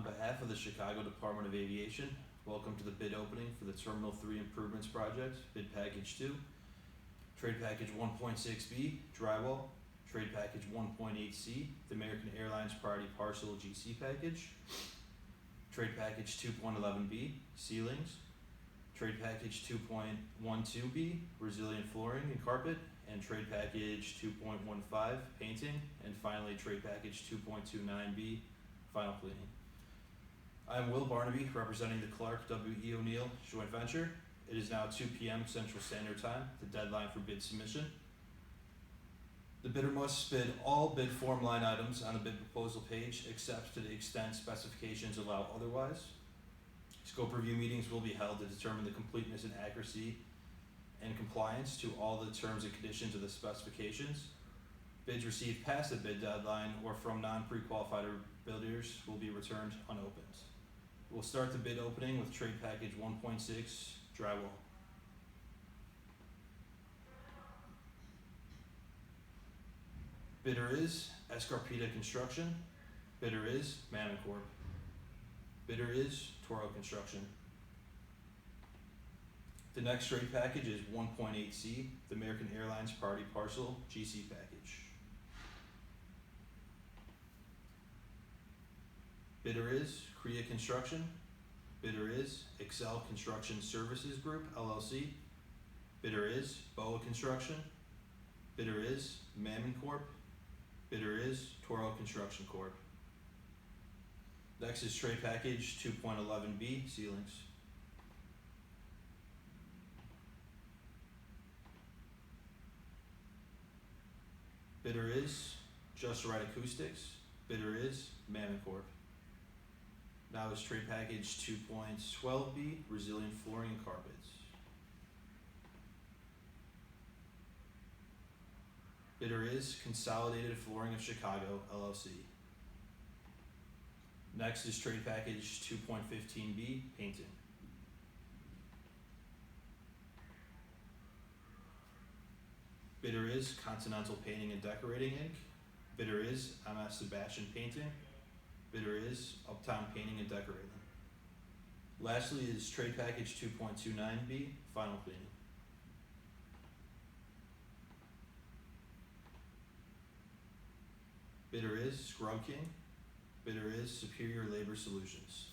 On behalf of the Chicago Department of Aviation, welcome to the bid opening for the Terminal 3 Improvements Project, Bid Package 2. Trade Package 1.6B, Drywall. Trade Package 1.8C, the American Airlines Priority Parcel GC Package. Trade Package 2.11B, Ceilings. Trade Package 2.12B, Resilient Flooring and Carpet. And Trade Package 2.15, Painting. And finally, Trade Package 2.29B, Final Cleaning. I'm Will Barnaby, representing the Clark W.E. O'Neill joint venture. It is now 2 p.m. Central Standard Time, the deadline for bid submission. The bidder must bid all bid form line items on the bid proposal page, except to the extent specifications allow otherwise. Scope review meetings will be held to determine the completeness and accuracy and compliance to all the terms and conditions of the specifications. Bids received past the bid deadline or from non-pre-qualified bidders will be returned unopened. We'll start the bid opening with Trade Package 1.6, Drywall. Bidder is Escarpita Construction. Bidder is Mammon Corp. Bidder is Toro Construction. The next trade package is 1.8C, the American Airlines Priority Parcel GC Package. Bidder is Korea Construction. Bidder is Excel Construction Services Group, LLC. Bidder is BOA Construction. Bidder is Mammon Corp. Bidder is Toro Construction Corp. Next is Trade Package 2.11B, Ceilings. Bidder is Just Right Acoustics. Bidder is Mammon Corp. Now is Trade Package 2.12B, Resilient Flooring and Carpets. Bidder is Consolidated Flooring of Chicago, LLC. Next is Trade Package 2.15B, Painting. Bidder is Continental Painting and Decorating, Inc. Bidder is MS Sebastian Painting. Bidder is Uptown Painting and Decorating. Lastly is Trade Package 2.29B, Final Cleaning. Bidder is Scrub King. Bidder is Superior Labor Solutions.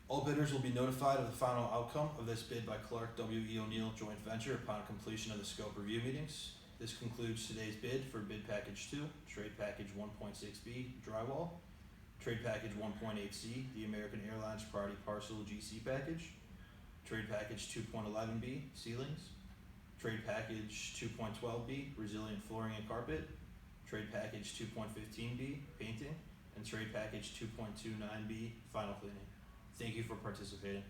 All bidders will be notified of the final outcome of this bid by Clark W.E. O'Neill joint venture upon completion of the scope review meetings. This concludes today's bid for Bid Package 2, Trade Package 1.6B, Drywall, Trade Package 1.8C, the American Airlines Priority Parcel GC Package, Trade Package 2.11B, Ceilings, Trade Package 2.12B, Resilient Flooring and Carpet, Trade Package 2.15B, Painting, and Trade Package 2.29B, Final Cleaning. Thank you for participating.